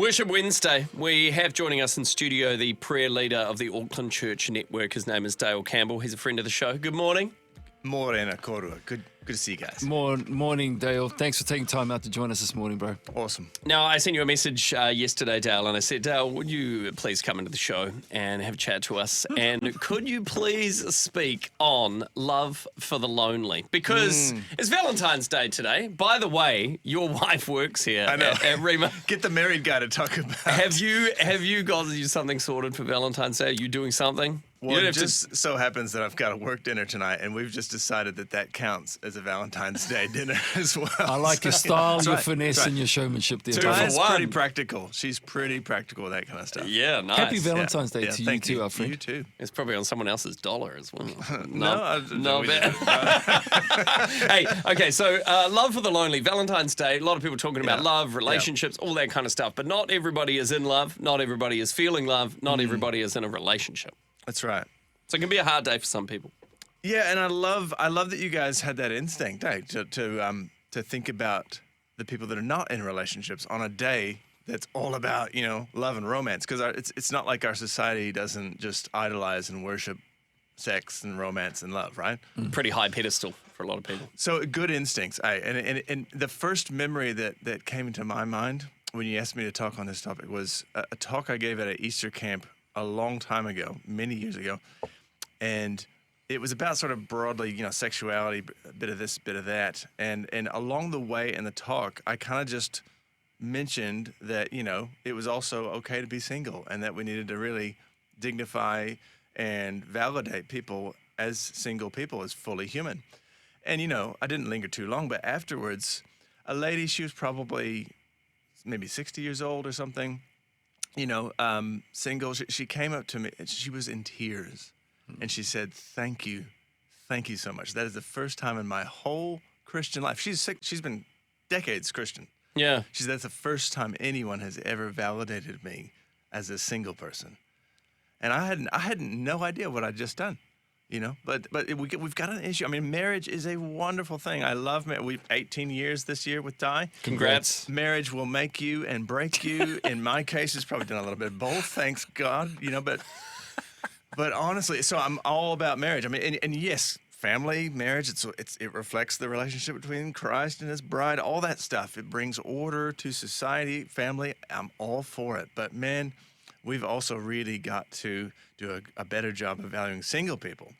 Worship Wednesday. We have joining us in studio the prayer leader of the Auckland Church Network. His name is Dale Campbell. He's a friend of the show. Good morning. Morena korua. Good to see you guys. Morning, Dale. Thanks for taking time out to join us this morning, bro. Awesome. Now, I sent you a message yesterday, Dale, and I said, Dale, would you please come into the show and have a chat to us? And could you please speak on love for the lonely? Because it's Valentine's Day today. By the way, your wife works here at Rima. Get the married guy to talk about. Have you got something sorted for Valentine's Day? Are you doing something? Well, it just so happens that I've got a work dinner tonight, and we've just decided that counts as a Valentine's Day dinner as well. I like your style, your finesse, and your showmanship there. Ty's pretty practical. She's pretty practical with that kind of stuff. Yeah, nice. Happy Valentine's Day to you thank too, our friend. You too. It's probably on someone else's dollar as well. No, Hey, okay, so love for the lonely, Valentine's Day, a lot of people talking about love, relationships, all that kind of stuff, but not everybody is in love, not everybody is feeling love, not everybody is in a relationship. That's right. So it can be a hard day for some people. Yeah, and I love that you guys had that instinct, to think about the people that are not in relationships on a day that's all about, love and romance. Because it's not like our society doesn't just idolize and worship sex and romance and love, right? Pretty high pedestal for a lot of people. So good instincts. And the first memory that came into my mind when you asked me to talk on this topic was a talk I gave at an Easter camp a long time ago, many years ago. And it was about sort of broadly, sexuality, a bit of this, bit of that. And along the way in the talk, I kind of just mentioned that, it was also okay to be single and that we needed to really dignify and validate people as single people as fully human. And, I didn't linger too long, but afterwards, a lady, she was probably maybe 60 years old or something, single. She came up to me and she was in tears. And she said, thank you so much. That is the first time in my whole Christian life. She's been decades Christian. Yeah. She said, that's the first time anyone has ever validated me as a single person. And I had no idea what I'd just done, But we've got an issue. I mean, marriage is a wonderful thing. I love marriage. We've 18 years this year with Ty. Congrats. Marriage will make you and break you. In my case, it's probably done a little bit of both, thanks God, But honestly, so I'm all about marriage. I mean, and yes, family, marriage, it reflects the relationship between Christ and his bride, all that stuff. It brings order to society, family. I'm all for it. But man, we've also really got to do a better job of valuing single people.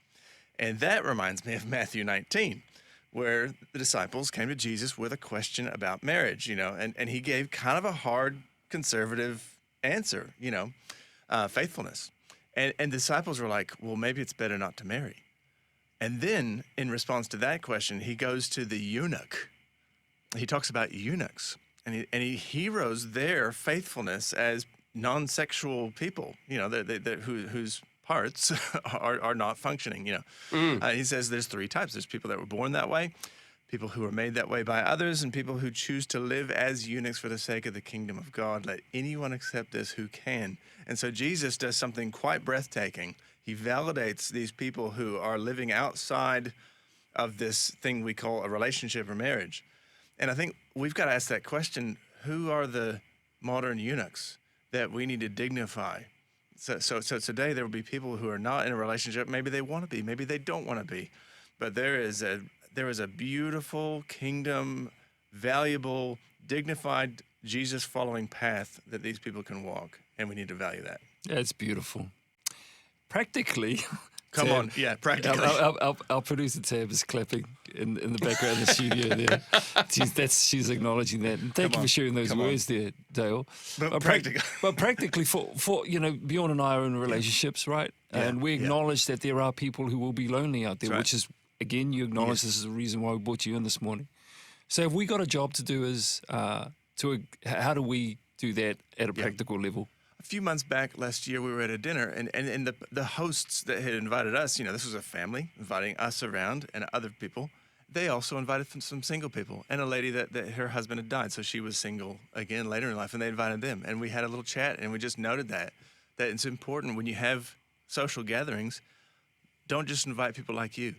And that reminds me of Matthew 19, where the disciples came to Jesus with a question about marriage, and he gave kind of a hard conservative answer, faithfulness. And disciples were like, well, maybe it's better not to marry. And then in response to that question, he goes to the eunuch. He talks about eunuchs, and he heroes their faithfulness as non-sexual people, whose parts are not functioning, He says there's three types. There's people that were born that way, people who are made that way by others, and people who choose to live as eunuchs for the sake of the kingdom of God. Let anyone accept this who can. And so Jesus does something quite breathtaking. He validates these people who are living outside of this thing we call a relationship or marriage. And I think we've got to ask that question, who are the modern eunuchs that we need to dignify? So today there will be people who are not in a relationship. Maybe they want to be, maybe they don't want to be. But there is a beautiful, kingdom, valuable, dignified, Jesus-following path that these people can walk, and we need to value that. That's beautiful. Practically. Come on, practically. Our producer Tab is clapping in the background of the studio there. She's acknowledging that. And thank you for sharing those words there, Dale. But practically. But practically for Bjorn and I are in relationships, right? Yeah. And we acknowledge that there are people who will be lonely out there, which is, again, you acknowledge this is the reason why we brought you in this morning. So have we got a job to do how do we do that at a practical level? A few months back, last year, we were at a dinner, and the hosts that had invited us, this was a family inviting us around and other people. They also invited some single people and a lady that her husband had died, so she was single again later in life, and they invited them. And we had a little chat, and we just noted that it's important when you have social gatherings, don't just invite people like you.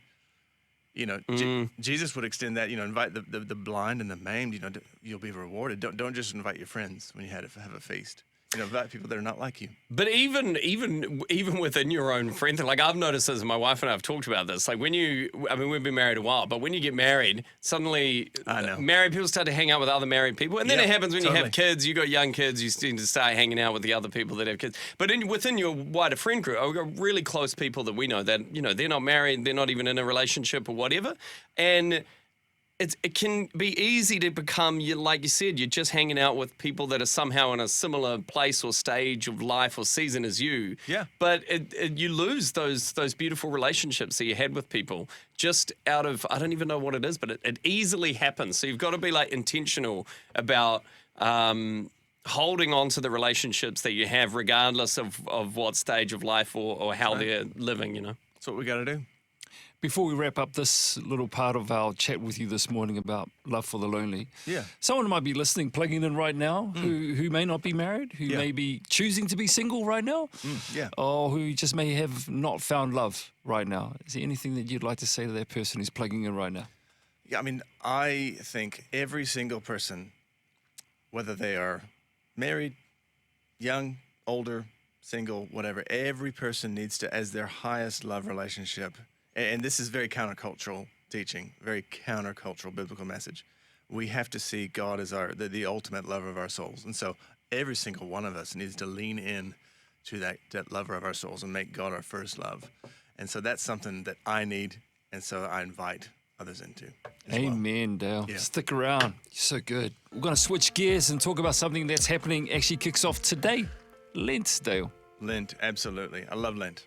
Jesus would extend that. Invite the blind and the maimed. You'll be rewarded. Don't just invite your friends when you have a feast. Invite people that are not like you. But even within your own friends, like I've noticed this, and my wife and I have talked about this. Like we've been married a while, but when you get married, suddenly married people start to hang out with other married people, and then it happens when you have kids. You got young kids, you seem to start hanging out with the other people that have kids. But within your wider friend group, we've got really close people that we know that they're not married, they're not even in a relationship or whatever, and it can be easy to become, like you said, you're just hanging out with people that are somehow in a similar place or stage of life or season as you. Yeah. But you lose those beautiful relationships that you had with people just out of, I don't even know what it is, but it easily happens. So you've got to be like intentional about holding on to the relationships that you have regardless of what stage of life or how they're living, That's what we got to do. Before we wrap up this little part of our chat with you this morning about love for the lonely, someone might be listening, plugging in right now, who may not be married, who may be choosing to be single right now, or who just may have not found love right now. Is there anything that you'd like to say to that person who's plugging in right now? Yeah, I think every single person, whether they are married, young, older, single, whatever, every person needs to, as their highest love relationship. And this is very countercultural teaching, very countercultural biblical message. We have to see God as the ultimate lover of our souls. And so every single one of us needs to lean in to that lover of our souls and make God our first love. And so that's something that I need, and so I invite others into. Amen, Dale. Yeah. Stick around. You're so good. We're going to switch gears and talk about something that's happening, actually kicks off today. Lent, Dale. Lent, absolutely. I love Lent.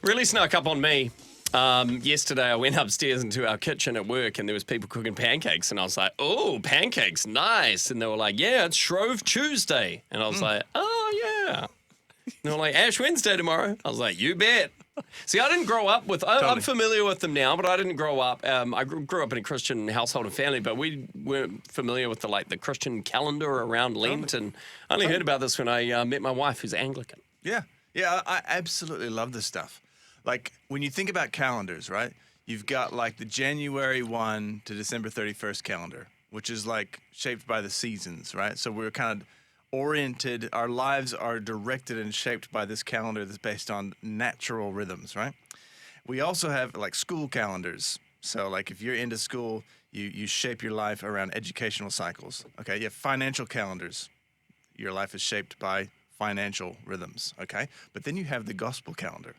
Really snuck up on me. Yesterday I went upstairs into our kitchen at work and there was people cooking pancakes and I was like, oh, pancakes, nice. And they were like, yeah, it's Shrove Tuesday. And I was like, oh, yeah. And they were like, Ash Wednesday tomorrow. I was like, you bet. See, I didn't grow up with, I'm familiar with them now, but I didn't grow up. I grew up in a Christian household and family, but we weren't familiar with the Christian calendar around Lent. And I only heard about this when I met my wife, who's Anglican. Yeah. Yeah, I absolutely love this stuff. Like, when you think about calendars, right, you've got, the January 1 to December 31st calendar, which is, shaped by the seasons, right? So we're kind of oriented, our lives are directed and shaped by this calendar that's based on natural rhythms, right? We also have, school calendars. So, if you're into school, you shape your life around educational cycles, okay? You have financial calendars. Your life is shaped by financial rhythms, okay? But then you have the gospel calendar.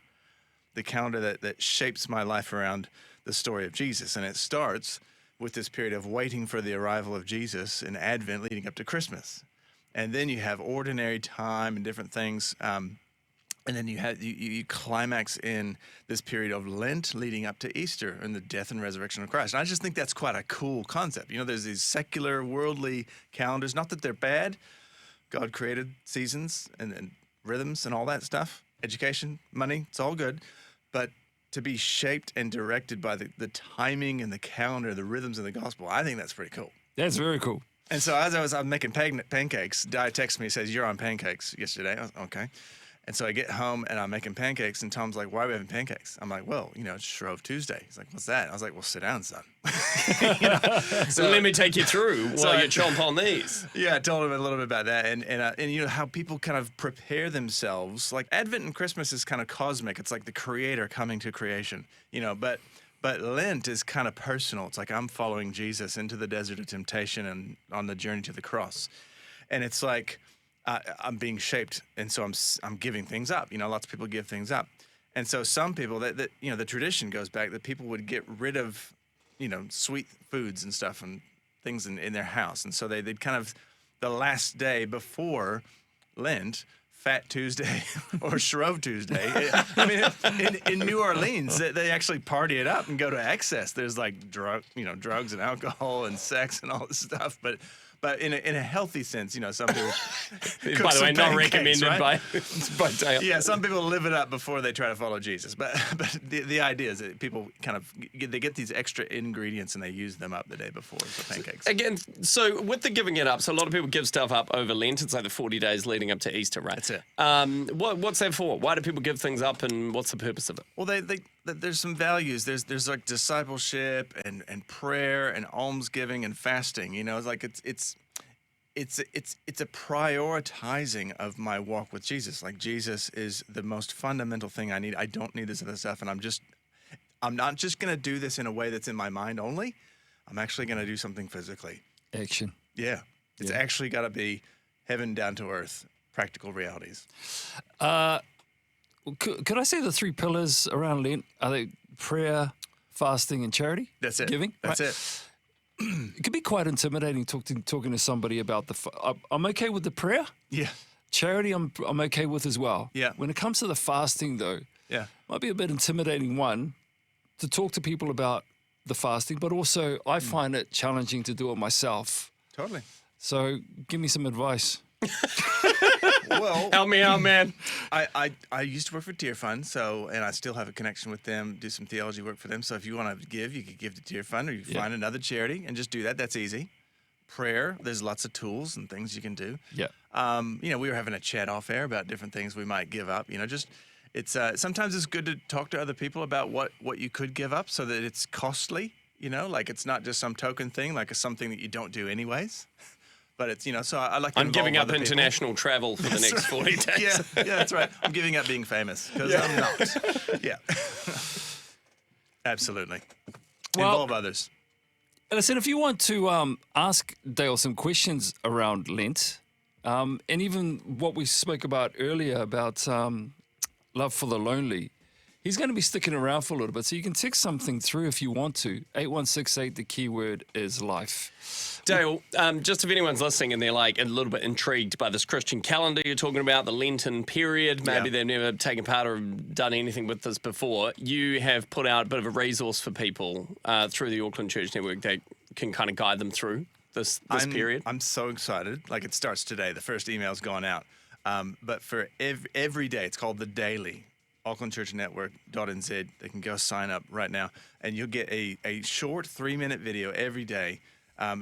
The calendar that shapes my life around the story of Jesus. And it starts with this period of waiting for the arrival of Jesus in Advent leading up to Christmas. And then you have ordinary time and different things. And then you climax in this period of Lent leading up to Easter and the death and resurrection of Christ. And I just think that's quite a cool concept. There's these secular, worldly calendars. Not that they're bad. God created seasons and rhythms and all that stuff. Education, money, it's all good. But to be shaped and directed by the timing and the calendar, the rhythms of the gospel, I think that's pretty cool. That's very cool. And so as I was making pancakes, Di texted me and says, you're on pancakes yesterday. I was, okay. And so I get home and I'm making pancakes and Tom's like, why are we having pancakes? I'm like, well, it's Shrove Tuesday. He's like, what's that? I was like, well, sit down, son. So let me take you through while you chomp on these. Yeah, I told him a little bit about that and how people kind of prepare themselves. Like Advent and Christmas is kind of cosmic. It's like the creator coming to creation, but Lent is kind of personal. It's like I'm following Jesus into the desert of temptation and on the journey to the cross. And it's like, I'm being shaped, and so I'm giving things up. Lots of people give things up, and so some people that the tradition goes back that people would get rid of, sweet foods and stuff and things in their house, and so they'd kind of the last day before Lent, Fat Tuesday or Shrove Tuesday. In New Orleans, they actually party it up and go to excess. There's drugs and alcohol and sex and all this stuff, but in a healthy sense, some people. By the way, not pancakes, recommended right? by Dale. Yeah, some people live it up before they try to follow Jesus. But the idea is that people kind of they get these extra ingredients and they use them up the day before for pancakes. Again, so with the giving it up, so a lot of people give stuff up over Lent. It's like the 40 days leading up to Easter, right? That's it. What's that for? Why do people give things up, and what's the purpose of it? Well, that there's some values. There's like discipleship and prayer and almsgiving and fasting. You know, it's like it's a prioritizing of my walk with Jesus. Like Jesus is the most fundamental thing I need. I don't need this other stuff, and I'm not just gonna do this in a way that's in my mind only. I'm actually gonna do something physically. Action. Yeah, it's actually got to be heaven down to earth, practical realities. Could I say the 3 pillars around Lent? Are they prayer, fasting, and charity? That's it. Giving? That's right? it. It could be quite intimidating talking to somebody about I'm okay with the prayer. Yeah. Charity, I'm okay with as well. Yeah. When it comes to the fasting, though, Yeah. might be a bit intimidating, one, to talk to people about the fasting, but also I find it challenging to do it myself. Totally. So give me some advice. Well, Help me out, man. I used to work for Deer Fund, and I still have a connection with them, do some theology work for them. So if you want to give, you could give to Deer Fund, or you find another charity and just do that. That's easy. Prayer, there's lots of tools and things you can do. Yeah. You know, we were having a chat off air about different things we might give up. You know, just it's sometimes it's good to talk to other people about what you could give up so that it's costly. You know, like it's not just some token thing, like it's something that you don't do anyways. But it's, you know, so I like to I'm giving up involve other international travel for the next 40 days. yeah, that's right. I'm giving up being famous because I'm not. Yeah. Absolutely. Well, Involve others. Listen, if you want to ask Dale some questions around Lent, and even what we spoke about earlier about love for the lonely, he's going to be sticking around for a little bit. So you can text something through if you want to. 8168, the keyword is life. Dale, just if anyone's listening and they're like a little bit intrigued by this Christian calendar you're talking about, the Lenten period, maybe they've never taken part or done anything with this before, you have put out a bit of a resource for people through the Auckland Church Network that can kind of guide them through this period. I'm so excited. Like it starts today. The first email's gone out. But for every day, it's called The Daily. AucklandChurchNetwork.nz. They can go sign up right now, and you'll get a short 3-minute video every day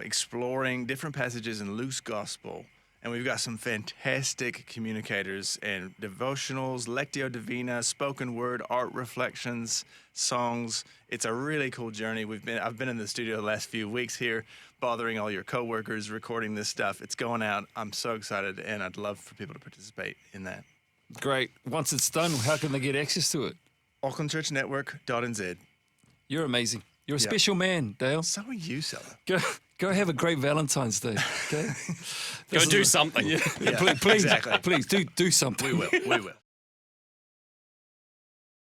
exploring different passages in Luke's gospel. And we've got some fantastic communicators and devotionals, Lectio Divina, spoken word, art reflections, songs. It's a really cool journey. I've been in the studio the last few weeks here, bothering all your coworkers, recording this stuff. It's going out. I'm so excited, and I'd love for people to participate in that. Great. Once it's done, how can they get access to it? AucklandChurchNetwork.nz. You're amazing. You're a special man, Dale. So are you, Sella. Go have a great Valentine's Day. Okay. Go do something. Please, exactly. please do something. We will.